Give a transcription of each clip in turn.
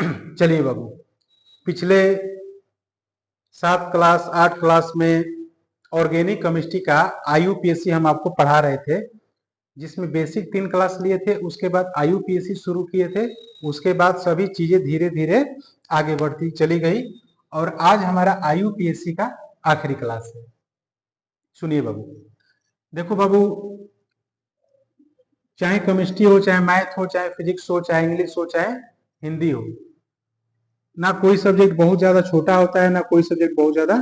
चलिए बाबू, पिछले 7 class 8 class में ऑर्गेनिक केमिस्ट्री का आईयूपीएससी हम आपको पढ़ा रहे थे, जिसमें बेसिक 3 क्लास लिए थे। उसके बाद आईयूपीएससी शुरू किए थे। उसके बाद सभी चीजें धीरे धीरे आगे बढ़ती चली गई और आज हमारा आईयूपीएससी का आखिरी क्लास है। सुनिए बाबू, देखो बाबू, चाहे केमिस्ट्री हो, चाहे मैथ हो, चाहे फिजिक्स हो, चाहे इंग्लिश हो, चाहे हिंदी हो, ना कोई सब्जेक्ट बहुत ज्यादा छोटा होता है, ना कोई सब्जेक्ट बहुत ज्यादा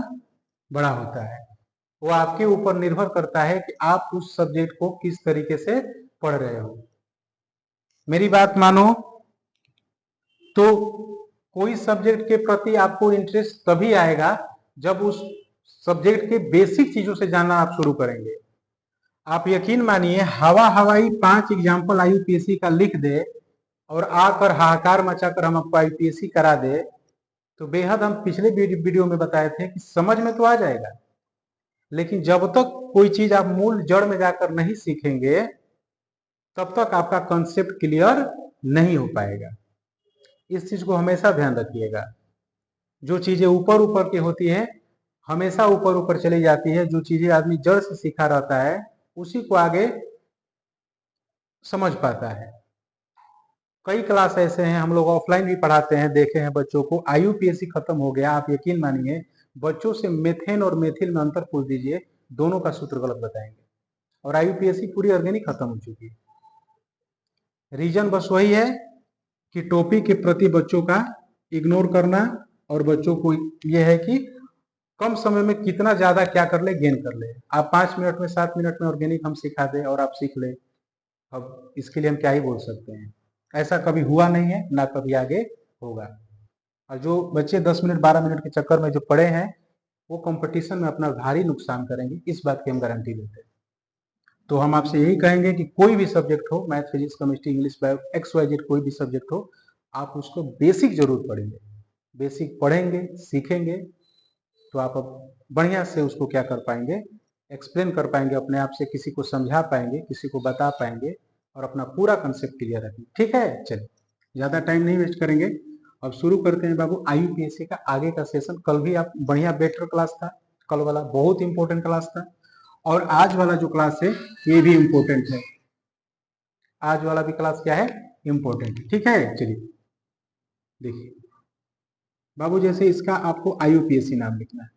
बड़ा होता है। वो आपके ऊपर निर्भर करता है कि आप उस सब्जेक्ट को किस तरीके से पढ़ रहे हो। मेरी बात मानो तो कोई सब्जेक्ट के प्रति आपको इंटरेस्ट तभी आएगा जब उस सब्जेक्ट के बेसिक चीजों से जानना आप शुरू करेंगे। आप यकीन मानिए, हवाई 5 एग्जाम्पल आईयूपीएससी का लिख दे और आकर हाहाकार मचाकर हम आपको आईयूपीएससी करा दे, तो बेहद हम पिछले वीडियो में बताए थे कि समझ में तो आ जाएगा, लेकिन जब तक कोई चीज आप मूल जड़ में जाकर नहीं सीखेंगे तब तक आपका कंसेप्ट क्लियर नहीं हो पाएगा। इस चीज को हमेशा ध्यान रखिएगा। जो चीजें ऊपर ऊपर की होती है हमेशा ऊपर ऊपर चली जाती है। जो चीजें आदमी जड़ से सीखा रहता है उसी को आगे समझ पाता है। कई क्लास ऐसे हैं, हम लोग ऑफलाइन भी पढ़ाते हैं, देखे हैं बच्चों को। आईयूपीएससी खत्म हो गया, आप यकीन मानिए बच्चों से मेथेन और मेथिल में अंतर पूछ दीजिए, दोनों का सूत्र गलत बताएंगे। और आईयूपीएससी पूरी ऑर्गेनिक खत्म हो चुकी है। रीजन बस वही है कि टॉपिक के प्रति बच्चों का इग्नोर करना, और बच्चों को यह है कि कम समय में कितना ज्यादा क्या कर ले, गेन कर ले। आप 5 मिनट में 7 मिनट में ऑर्गेनिक हम सिखा दें और आप सीख ले, अब इसके लिए हम क्या ही बोल सकते हैं। ऐसा कभी हुआ नहीं है, ना कभी आगे होगा। और जो बच्चे 10 मिनट 12 मिनट के चक्कर में जो पड़े हैं वो कंपटीशन में अपना भारी नुकसान करेंगे, इस बात की हम गारंटी देते हैं। तो हम आपसे यही कहेंगे कि कोई भी सब्जेक्ट हो, math physics chemistry English bio XYZ कोई भी सब्जेक्ट हो, आप उसको बेसिक जरूर पढ़ेंगे। बेसिक पढ़ेंगे, सीखेंगे, तो आप अब बढ़िया से उसको क्या कर पाएंगे, एक्सप्लेन कर पाएंगे अपने आप से, किसी को समझा पाएंगे, किसी को बता पाएंगे और अपना पूरा कंसेप्ट क्लियर रखेंगे। ठीक है, चलिए ज्यादा टाइम नहीं वेस्ट करेंगे, अब शुरू करते हैं बाबू आईयूपीएससी का आगे का सेशन। कल भी आप बढ़िया बेटर क्लास था, कल वाला बहुत इंपॉर्टेंट क्लास था, और आज वाला जो क्लास है ये भी इंपॉर्टेंट है। आज वाला भी क्लास क्या है, इंपॉर्टेंट है। ठीक है, चलिए देखिए बाबू, जैसे इसका आपको आईयूपीएससी नाम लिखना है।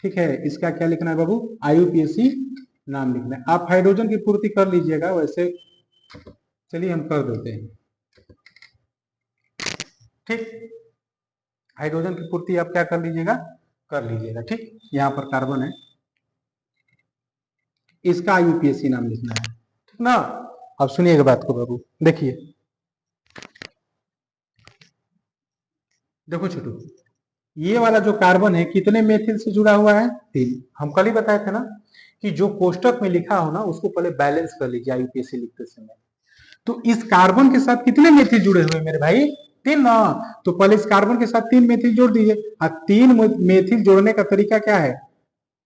ठीक है, इसका क्या लिखना है बाबू, आईयूपीएससी नाम लिखना है। आप हाइड्रोजन की पूर्ति कर लीजिएगा, वैसे चलिए हम कर देते हैं। ठीक, हाइड्रोजन की पूर्ति आप क्या कर लीजिएगा, कर लीजिएगा। ठीक, यहाँ पर कार्बन है, इसका आईयूपीएससी नाम लिखना है। ठीक ना। अब सुनिएगा बात को बाबू, देखिए देखो छोटू, ये वाला जो कार्बन है कितने मेथिल से जुड़ा हुआ है, 3। हम कल ही बताए थे ना कि जो कोष्टक में लिखा हो ना उसको पहले बैलेंस कर लीजिए आईयूपीएससी लिखते समय। तो इस कार्बन के साथ कितने मेथिल जुड़े हुए मेरे भाई, 3 ना। तो पहले इस कार्बन के साथ 3 मेथिल जोड़ दीजिए। 3 मेथिल जोड़ने का तरीका क्या है,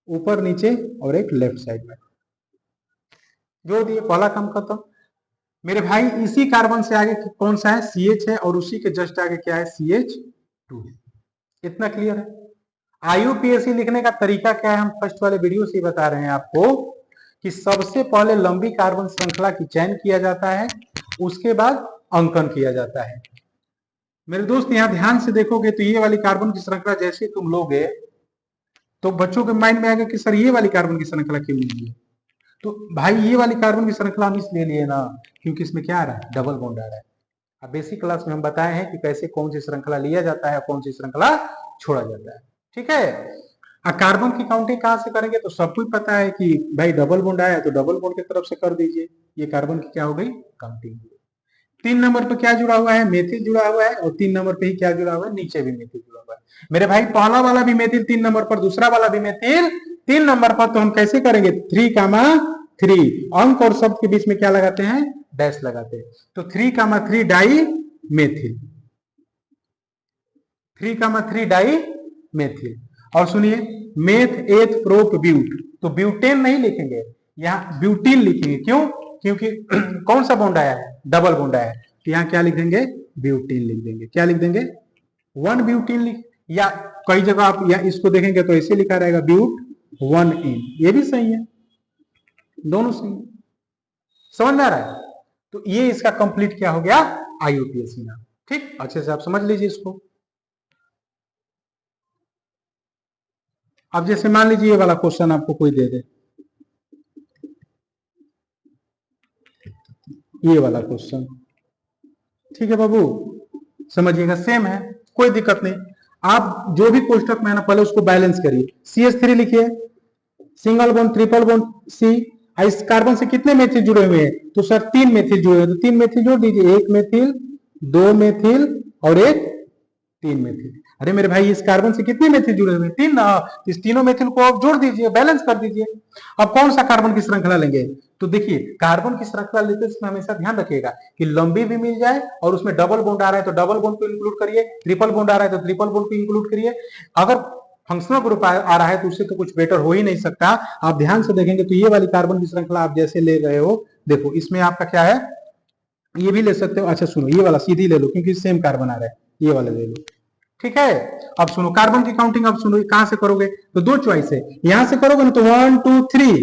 ऊपर नीचे और एक लेफ्ट साइड में जोड़ दिए, पहला काम खत्म मेरे भाई। इसी कार्बन से आगे कौन सा है, CH है, और उसी के जस्ट आगे क्या है, CH2। इतना क्लियर है। आईयूपीएससी लिखने का तरीका क्या है, हम फर्स्ट वाले वीडियो से बता रहे हैं आपको कि सबसे पहले लंबी कार्बन श्रृंखला की चयन किया जाता है, उसके बाद अंकन किया जाता है। मेरे दोस्त यहां ध्यान से देखोगे तो ये वाली कार्बन की श्रृंखला जैसे तुम लोगे तो बच्चों के माइंड में आएगा कि सर ये वाली कार्बन की श्रृंखला क्यों नहीं है। तो भाई ये वाली कार्बन की श्रृंखला हम इसलिए लिए ना क्योंकि इसमें क्या आ रहा है, डबल बॉन्ड आ रहा है। अब बेसिक क्लास में हम बताए हैं कि कैसे कौन सी श्रृंखला लिया जाता है, कौन सी श्रृंखला छोड़ा जाता है। ठीक है, कार्बन की काउंटिंग कहां से करेंगे, तो सबको पता है कि भाई डबल बॉन्ड आया तो डबल बॉन्ड की तरफ से कर दीजिए। ये कार्बन की क्या हो गई, काउंटिंग। 3 नंबर पे क्या जुड़ा हुआ है, मेथिल जुड़ा हुआ है, और 3 नंबर पे ही क्या जुड़ा हुआ है, नीचे भी मेथिल जुड़ा हुआ है। मेरे भाई पहला वाला भी मेथिल 3 नंबर पर, दूसरा वाला भी मेथिल 3 नंबर पर, तो हम कैसे करेंगे, 3,3। अंक और शब्द के बीच में क्या लगाते हैं, डैश लगाते हैं। तो 3,3 डाई मेथिल, 3,3 डाई मेथिल। और सुनिए, मेथ एथ प्रोप ब्यूट, तो ब्यूटेन नहीं लिखेंगे, यहाँ ब्यूटीन लिखेंगे। क्यों, क्योंकि कौन सा बॉन्ड आया है, डबल बॉन्ड आया है, तो यहाँ क्या लिखेंगे, ब्यूटीन लिख देंगे। क्या लिख देंगे? 1 ब्यूटीन लिख, या कई जगह आप या इसको देखेंगे तो ऐसे लिखा रहेगा ब्यूट 1 इन, ये भी सही है, दोनों सही है। समझ में आ रहा है? तो ये इसका कंप्लीट क्या हो गया? IUPAC नाम। ठीक, अच्छे से आप समझ लीजिए इसको। अब जैसे मान लीजिए ये वाला क्वेश्चन आपको कोई दे दे, ये वाला क्वेश्चन, ठीक है बाबू, समझिएगा, सेम है, कोई दिक्कत नहीं। आप जो भी कोष्टक में है ना, पहले उसको बैलेंस करिए। CH3 लिखिए, single bond, triple bond C, इस कार्बन से कितने मेथिल जुड़े हुए हैं? तो सर 3 मेथिल जुड़े हुए हैं, तो 3 मेथिल जोड़ दीजिए, 1 मेथिल, 2 मेथिल और एक 3 मेथिल। अरे मेरे भाई, इस कार्बन से कितने मेथिल जुड़े हुए हैं? 3 ना, इस तीनों मेथिल को आप जोड़ दीजिए, बैलेंस कर दीजिए। अब कौन सा कार्बन की श्रृंखला लेंगे? तो देखिए, कार्बन की श्रृंखला लेते समय हमेशा ध्यान रखिएगा कि लंबी भी मिल जाए और उसमें डबल बॉन्ड आ रहा है तो डबल बॉन्ड को इंक्लूड करिए, ट्रिपल बॉन्ड आ रहा है तो ट्रिपल बॉन्ड को इंक्लूड करिए। अगर फंक्शनल ग्रुप आ रहा है तो उससे तो कुछ बेटर हो ही नहीं सकता। आप ध्यान से देखेंगे तो ये वाली कार्बन की श्रृंखला आप जैसे ले रहे हो, देखो इसमें आपका क्या है, ये भी ले सकते हो। अच्छा सुनो, ये वाला सीधी ले लो क्योंकि सेम कार्बन आ रहा है, ये वाला ले लो, ठीक है। अब सुनो कार्बन की काउंटिंग, अब सुनो कहां से करोगे? तो दो चॉइस है, यहां से करोगे ना तो 1 2 3,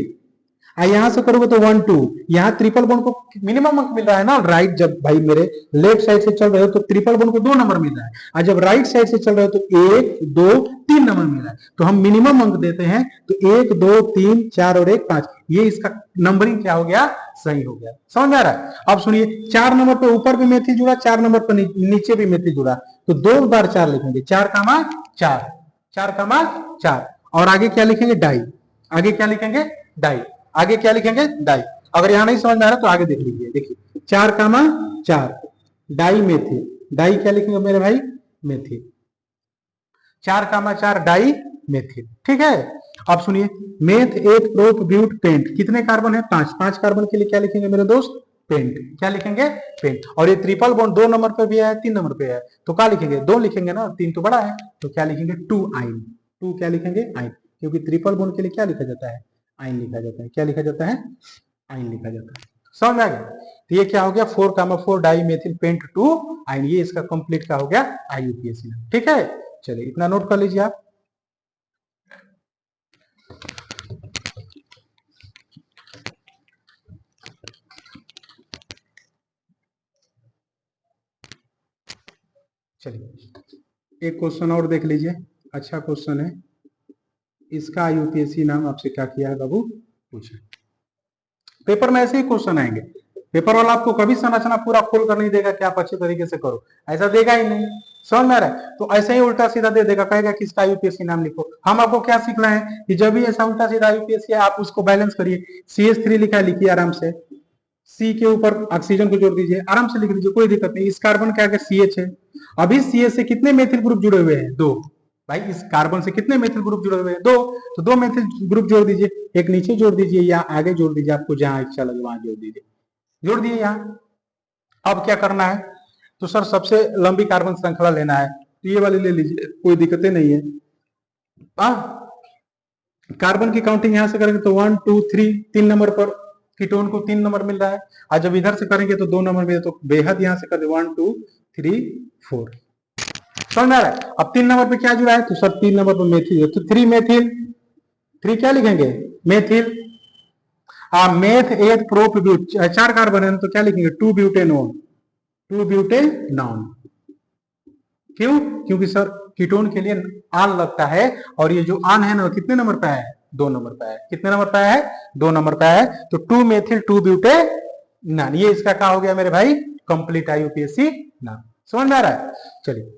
यहां से करोगे तो 1 2। यहाँ ट्रिपल बॉन्ड को मिनिमम अंक मिल रहा है ना, राइट, जब भाई मेरे लेफ्ट साइड से चल रहे हो तो ट्रिपल बॉन्ड को 2 नंबर मिल रहा है, और जब राइट साइड से चल रहे हो तो 1 2 3 नंबर मिल रहा है। तो हम मिनिमम अंक देते हैं, तो 1 2 3 4 और 1 5, ये इसका नंबरिंग क्या हो गया? सही हो गया। समझ में आ रहा है? अब सुनिए, 4 नंबर पे ऊपर भी मेथिल जुड़ा, 4 नंबर पर नीचे भी मेथिल जुड़ा, तो 2 बार 4 लिखेंगे, 4 कामा 4, 4 कामा 4, और आगे क्या लिखेंगे? डाई। आगे क्या लिखेंगे? डाई। आगे क्या लिखेंगे? डाई। अगर यहां नहीं समझ में आ रहा तो आगे देख लीजिए, देखिए 4 कामा 4, डाई मेथिल, डाई क्या लिखेंगे मेरे भाई? मेथिल। 4 कामा 4 डाई मेथिल, ठीक है। अब सुनिए, मेथ एक प्रोप ब्यूट पेंट, कितने कार्बन है? 5, 5 कार्बन के लिए क्या लिखेंगे मेरे दोस्त? पेंट। क्या लिखेंगे? पेंट। और ये ट्रिपल बॉन्ड 2 नंबर पे भी है, 3 नंबर पे है, तो क्या लिखेंगे? 2 लिखेंगे ना, 3 तो बड़ा है, तो क्या लिखेंगे? 2 आइन। 2 क्या लिखेंगे? आइन, क्योंकि ट्रिपल बॉन्ड के लिए क्या लिखा जाता है? आइन लिखा जाता है। क्या लिखा जाता है? आइन लिखा जाता है। समझ में आ गया? तो ये क्या हो गया? 4 कामा 4 डाई मेथिल पेंट 2 आइन, ये इसका कंप्लीट का हो गया IUPAC, ठीक है। चलिए इतना नोट कर लीजिए आप। चलिए एक क्वेश्चन और देख लीजिए, अच्छा क्वेश्चन है, इसका IUPAC नाम आपसे क्या किया है बाबू? पूछे। पेपर में ऐसे ही क्वेश्चन आएंगे, पेपर वाला आपको कभी संरचना पूरा खोल कर नहीं देगा कि आप अच्छे तरीके से करो, ऐसा देगा ही नहीं। समझ में आ रहा है? तो ऐसे ही उल्टा सीधा दे देगा, कहेगा कि इसका IUPAC नाम लिखो। हम आपको क्या सीखना है कि जब भी ऐसा उल्टा सीधा IUPAC है आप उसको बैलेंस करिए। CH3 लिखा है, लिखिए आराम से, C के ऊपर ऑक्सीजन को जोड़ दीजिए, आराम से लिख लीजिए, कोई दिक्कत नहीं। इस कार्बन के आगे CH है, अभी CH से कितने मेथिल ग्रुप जुड़े हुए हैं? 2। भाई इस कार्बन से कितने मेथिल ग्रुप जुड़े हुए हैं? 2, तो 2 मेथिल ग्रुप जोड़ दीजिए, एक नीचे जोड़ दीजिए या आगे जोड़ दीजिए, आपको जहां इच्छा लगे वहां जोड़ दीजिए, जोड़ दिए यहाँ। अब क्या करना है? तो सर सबसे लंबी कार्बन श्रृंखला लेना है, तो ये वाली ले लीजिए, कोई दिक्कतें नहीं है। कार्बन की काउंटिंग यहां से करेंगे तो 1 2 3, 3 नंबर पर कीटोन को 3 नंबर मिल रहा है, और जब इधर से करेंगे तो 2 नंबर मिले, तो बेहद यहां से कर दे 1 2 3 4। समझ में आ रहा है? अब 3 नंबर पे क्या जुड़ा है? तो सर 3 नंबर पर मेथिल है, तो 3 मेथिल, 3 क्या लिखेंगे? Methyl. Meth eth prop but, 4 carbon है तो क्या लिखेंगे? 2 ब्यूटेनॉन, 2 ब्यूटेनॉन। क्यों? क्योंकि सर कीटोन के लिए आन लगता है, और ये जो आन है ना कितने नंबर पे है? 2 नंबर पे है। कितने नंबर पे है? 2 नंबर पे है। तो 2 मेथिल 2 ब्यूटेनॉन, ये इसका क्या हो गया मेरे भाई? कंप्लीट IUPAC नाम। समझ में आ रहा है? चलिए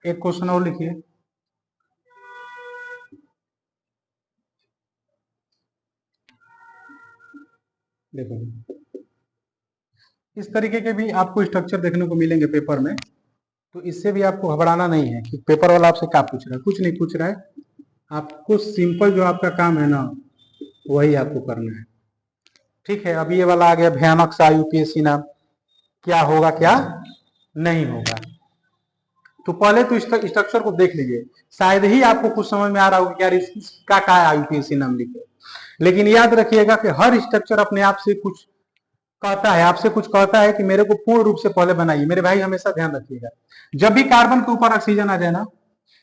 एक क्वेश्चन और लिखिए, देखो इस तरीके के भी आपको स्ट्रक्चर देखने को मिलेंगे पेपर में, तो इससे भी आपको घबराना नहीं है कि पेपर वाला आपसे क्या पूछ रहा है। कुछ नहीं पूछ रहा है, आपको सिंपल जो आपका काम है ना वही आपको करना है, ठीक है। अब ये वाला आ गया भयानक सा IUPAC नाम, क्या होगा? क्या नहीं होगा। तो पहले तो स्ट्रक्चर को देख लीजिए, शायद ही आपको कुछ समझ में आ रहा होगा कि यार इसका क्या है आईयूपीएसी नाम लिखे। लेकिन याद रखिएगा कि हर स्ट्रक्चर अपने आप से कुछ कहता है, आपसे कुछ कहता है कि मेरे को पूर्ण रूप से पहले बनाइए। मेरे भाई हमेशा ध्यान रखिएगा, जब भी कार्बन के ऊपर ऑक्सीजन आ जाए ना,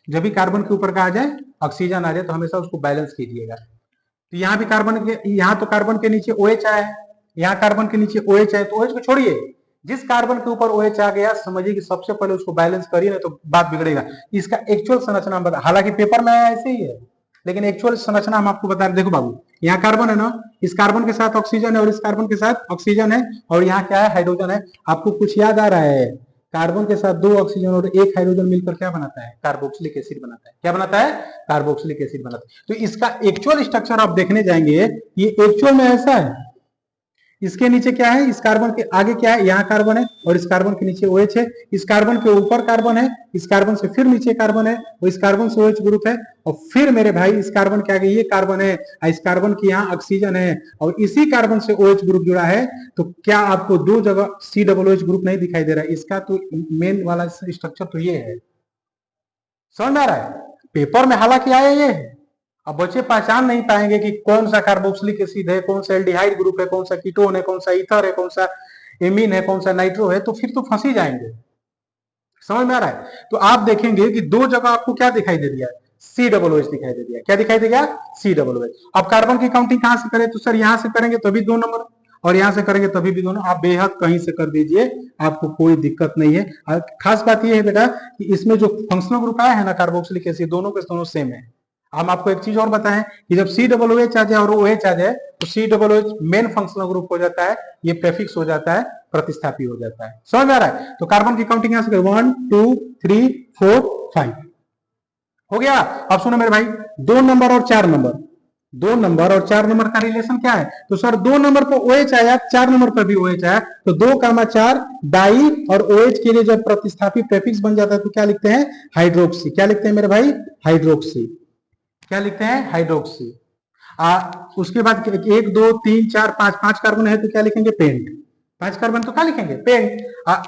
जब भी कार्बन के ऊपर का आ जाए ऑक्सीजन आ जाए, तो हमेशा उसको बैलेंस कीजिएगा। तो यहाँ भी कार्बन के, यहाँ तो कार्बन के नीचे OH आया है, यहाँ कार्बन के नीचे OH है, तो OH को छोड़िए, जिस कार्बन के ऊपर OH आ गया समझिए कि सबसे पहले उसको बैलेंस करिए, ना तो बात बिगड़ेगा। इसका एक्चुअल संरचना बता, हालांकि पेपर में आया ऐसे ही है, लेकिन एक्चुअल संरचना हम आपको बता रहे। देखो बाबू, यहाँ कार्बन है ना, इस कार्बन के साथ ऑक्सीजन है और इस कार्बन के साथ ऑक्सीजन है, और यहाँ क्या है, हाइड्रोजन है। आपको कुछ याद आ रहा है? कार्बन के साथ 2 ऑक्सीजन और 1 हाइड्रोजन मिलकर क्या बनाता है? कार्बोक्सिलिक एसिड बनाता है। क्या बनाता है? कार्बोक्सिलिक एसिड बनाता है। तो इसका एक्चुअल स्ट्रक्चर आप देखने जाएंगे, ये एक्चुअल में ऐसा है। इसके नीचे क्या है, इस कार्बन के आगे क्या है, यहाँ कार्बन है, और इस कार्बन के नीचे OH है, इस कार्बन के ऊपर कार्बन है, इस कार्बन से फिर नीचे कार्बन है, और इस कार्बन से OH ग्रुप है, और फिर मेरे भाई इस कार्बन के आगे ये कार्बन है, इस कार्बन की यहाँ ऑक्सीजन है, और इसी कार्बन से OH ग्रुप जुड़ा है। तो क्या आपको दो जगह COOH ग्रुप नहीं दिखाई दे रहा है? इसका तो मेन वाला स्ट्रक्चर तो ये है। समझ में आ रहा है? पेपर में हालांकि आया ये है, अब बच्चे पहचान नहीं पाएंगे कि कौन सा कार्बोक्सिलिक एसिड है, कौन सा एल्डिहाइड ग्रुप है, कौन सा कीटोन है, कौन सा ईथर है, कौन सा एमीन है, कौन सा नाइट्रो है, तो फिर तो फंसी जाएंगे। समझ में आ रहा है? तो आप देखेंगे कि दो जगह आपको क्या दिखाई दे दिया, COOH दिखाई दे दिया। क्या दिखाई दे गया? COOH। अब कार्बन की काउंटिंग कहां से करें? तो सर यहां से करेंगे तभी 2 नंबर, और यहां से करेंगे तभी भी दोनों। आप बेहद कहीं से कर दीजिए, आपको कोई दिक्कत नहीं है। और खास बात यह है बेटा कि इसमें जो फंक्शनल ग्रुप आया है ना कार्बोक्सिलिक एसिड, दोनों के दोनों सेम है। हम आपको एक चीज और बताएं कि जब COOH आ जाए और OH आ जाए, तो COOH मेन फंक्शनल ग्रुप हो जाता है, ये प्रेफिक्स हो जाता है, प्रतिस्थापी हो जाता है। समझ में आ रहा है? तो कार्बन की काउंटिंग यहां से 1 2 3 4 5 हो गया। अब सुनो मेरे भाई, 2 नंबर और 4 नंबर, 2 नंबर और 4 नंबर का रिलेशन क्या है? तो सर 2 नंबर पर OH आया, 4 नंबर पर भी OH आया, तो 2,4 डाई और OH के लिए जब प्रतिस्थापी प्रेफिक्स बन जाता है तो क्या लिखते हैं? हाइड्रोक्सी। क्या लिखते हैं मेरे भाई? हाइड्रोक्सी। क्या लिखते हैं? हाइड्रोक्सी। उसके बाद 1 2 3 4 5 5 कार्बन है तो क्या लिखेंगे? पेंट। 5 कार्बन तो क्या लिखेंगे? पेंट।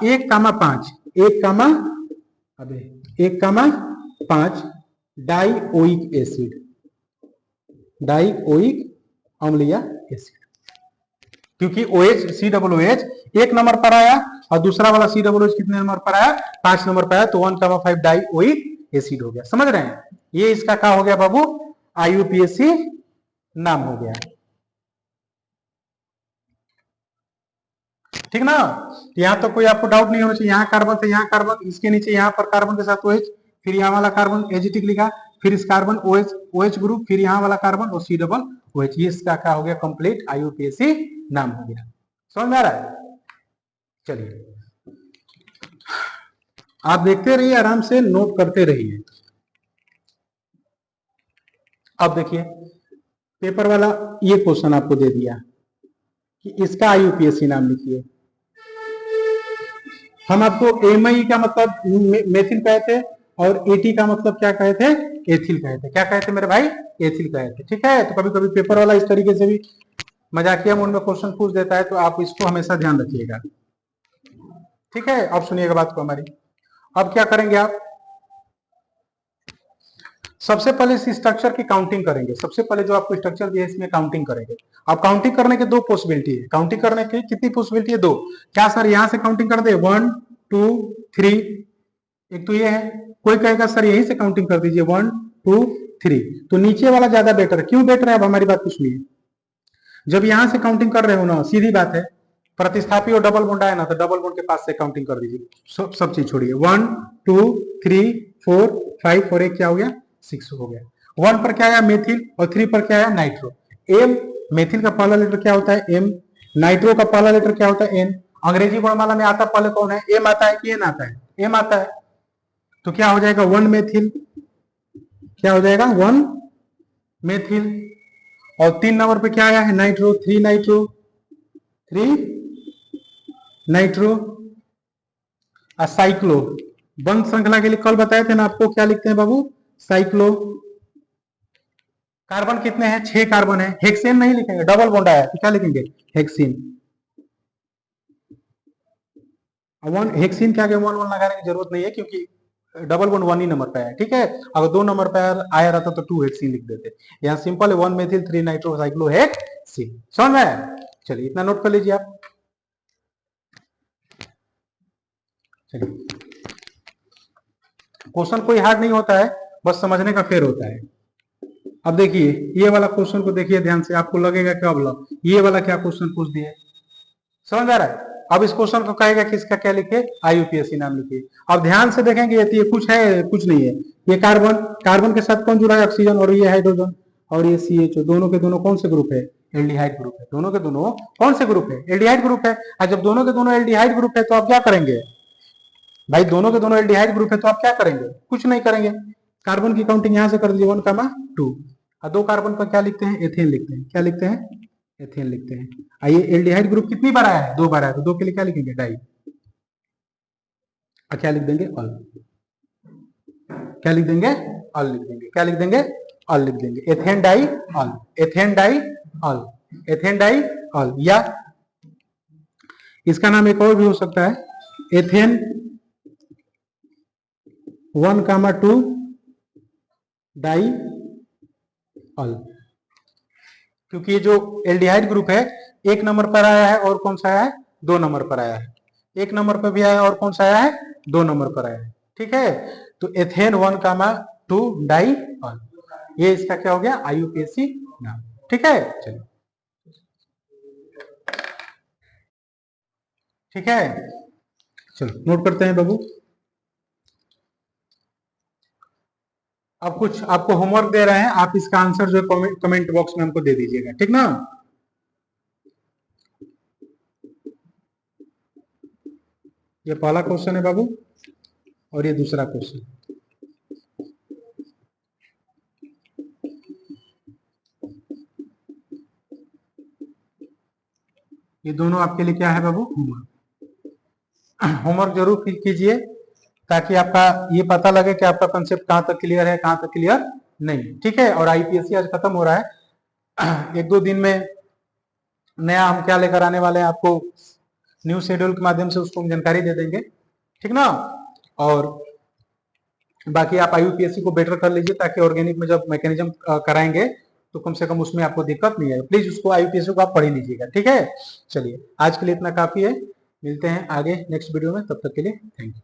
1,5 1 कामा, अबे 1,5 डाइओइक एसिड, डाइओइक अम्लीय एसिड। क्योंकि OH COOH 1 नंबर पर आया और दूसरा वाला COOH कितने नंबर पर आया? 5 नंबर पर आया, तो 1,5 डाइओइक एसिड हो गया। समझ रहे हैं? ये इसका क्या हो गया बाबू? IUPAC नाम हो गया। ठीक ना? यहां तो कोई आपको डाउट नहीं होना चाहिए। यहाँ कार्बन से यहाँ कार्बन, इसके नीचे यहाँ पर कार्बन के साथ OH, फिर यहाँ वाला कार्बन एजिटिक लिखा, फिर इस कार्बन OH ग्रुप, फिर यहाँ वाला कार्बन और COOH। ये इसका क्या हो गया? कंप्लीट IUPAC नाम हो गया। समझ में आ रहा है? चलिए आप देखते रहिए, आराम से नोट करते रहिए। अब देखिए, पेपर वाला ये क्वेश्चन आपको दे दिया कि इसका IUPAC नाम लिखिए। हम आपको MI का मतलब मेथिल कहे थे, और AT का मतलब क्या कहे थे? एथिल कहे थे। क्या कहे थे मेरे भाई? एथिल कहे थे। ठीक है? तो कभी कभी पेपर वाला इस तरीके से भी मजाकिया मूड में क्वेश्चन पूछ देता है, तो आप इसको हमेशा ध्यान रखिएगा। ठीक है? अब सुनिएगा बात को हमारी। अब क्या करेंगे आप? सबसे पहले इस स्ट्रक्चर की काउंटिंग करेंगे। सबसे पहले जो आपको स्ट्रक्चर दिया है इसमें काउंटिंग करेंगे। अब काउंटिंग करने के दो पॉसिबिलिटी है। काउंटिंग करने की कितनी पॉसिबिलिटी है? 2। क्या सर यहां से काउंटिंग कर दे? 1 2 3। एक तो ये है। कोई कहेगा सर यहीं से काउंटिंग कर दीजिए 1 2 3। तो नीचे वाला ज्यादा बेटर है। क्यों बेटर है? अब हमारी बात को सुनिए। जब यहां से काउंटिंग कर रहे हो ना, सीधी बात है, प्रतिस्थापी और डबल बॉन्ड आया ना, तो डबल बॉन्ड के पास से काउंटिंग कर दीजिए। सब चीज छोड़िए। 1 2 3 4 5 और एक क्या हो गया? 6 हो गया। 1 पर क्या आया? मेथिल, और 3 पर क्या आया? नाइट्रो। एम, मेथिल का पहला लेटर क्या होता है? एम। नाइट्रो का पहला लेटर क्या होता है? एन। अंग्रेजी वर्णमाला में आता पहले कौन है? एम आता है कि एन आता है? एम आता है। तो क्या हो जाएगा? 1 मेथिल। क्या हो जाएगा? 1 मेथिल। और 3 नंबर पे क्या आया है? नाइट्रो। 3 nitro, 3 nitro. साइक्लो। बंद श्रृंखला के लिए कल बताए थे ना आपको, क्या लिखते हैं बाबू? साइक्लो। कार्बन कितने हैं? 6 कार्बन है। हेक्सेन नहीं लिखेंगे, डबल बॉन्ड आया तो क्या लिखेंगे? हेक्सीन। वन हेक्सिन के आगे वन वन लगाने की जरूरत नहीं है, क्योंकि डबल बॉन्ड वन ही नंबर पे है, ठीक है। अगर 2 नंबर पे आया रहता तो 2 हेक्सिन लिख देते। यहाँ सिंपल है 1 मेथिल 3 नाइट्रोसाइक्लोहेक्सिन। समझ में आया? चलिए इतना नोट कर लीजिए आप। चलिए, क्वेश्चन कोई हार्ड नहीं होता है, बस समझने का फेर होता है। अब देखिए ये वाला क्वेश्चन को देखिए ध्यान से, आपको लगेगा क्या बोला ये वाला क्या क्वेश्चन पूछ दिया, समझ आ रहा है? अब इस क्वेश्चन को कहेगा कि इसका क्या लिखे, आईयूपीएससी नाम लिखिए। अब ध्यान से देखेंगे ये कुछ है कुछ नहीं है। ये कार्बन, कार्बन के साथ कौन जुड़ा है, ऑक्सीजन, और ये हाइड्रोजन, और ये CH, दोनों के दोनों कौन से ग्रुप है, एल्डिहाइड ग्रुप है। दोनों के दोनों कौन से ग्रुप है, एल्डिहाइड ग्रुप है। और जब दोनों के दोनों एल्डिहाइड ग्रुप है तो आप क्या करेंगे भाई, दोनों के दोनों एल्डिहाइड ग्रुप है तो आप क्या करेंगे, कुछ नहीं करेंगे। कार्बन की काउंटिंग यहां से कर दीजिए 1,2, और 2 कार्बन पर क्या लिखते हैं, एथेन लिखते हैं। क्या लिखते हैं, एथेन लिखते हैं। आइए एल्डिहाइड ग्रुप कितनी बार आया है, 2 बार आया, तो 2 के लिए क्या लिखेंगे, डाई, और क्या लिख देंगे, ऑल। क्या लिख देंगे, ऑल लिख देंगे। क्या लिख देंगे, ऑल लिख देंगे। Ethane diol, ethane diol, ethane diol. या इसका नाम एक और भी हो सकता है, एथेन 1,2 डाई ऑल, क्योंकि ये जो एल्डिहाइड ग्रुप है 1 नंबर पर आया है, और कौन सा आया है, 2 नंबर पर आया है। 1 नंबर पर भी आया है, और कौन सा आया है, 2 नंबर पर आया है, ठीक है। तो एथेन 1,2 डाई ऑल, ये इसका क्या हो गया, आईयूपीएससी नाम, ठीक है। चलिए ठीक है, चलो नोट करते हैं बाबू। अब कुछ आपको होमवर्क दे रहे हैं, आप इसका आंसर जो है कमेंट बॉक्स में हमको दे दीजिएगा, ठीक ना। ये पहला क्वेश्चन है बाबू, और ये दूसरा क्वेश्चन। ये दोनों आपके लिए क्या है बाबू, होमवर्क। होमवर्क जरूर कीजिए, ताकि आपका ये पता लगे कि आपका कंसेप्ट कहां तक क्लियर है, कहां तक क्लियर नहीं, ठीक है। और आईपीएससी आज खत्म हो रहा है, 1-2 दिन में नया हम क्या लेकर आने वाले हैं आपको, न्यू शेड्यूल के माध्यम से उसको हम जानकारी दे देंगे, ठीक ना। और बाकी आप आईयूपीएससी को बेटर कर लीजिए, ताकि ऑर्गेनिक में जब मैकेनिज्म कराएंगे तो कम से कम उसमें आपको दिक्कत नहीं है। प्लीज उसको आईयूपीएससी को आप पढ़ ही लीजिएगा, ठीक है। चलिए आज के लिए इतना काफी है, मिलते हैं आगे नेक्स्ट वीडियो में, तब तक के लिए थैंक यू।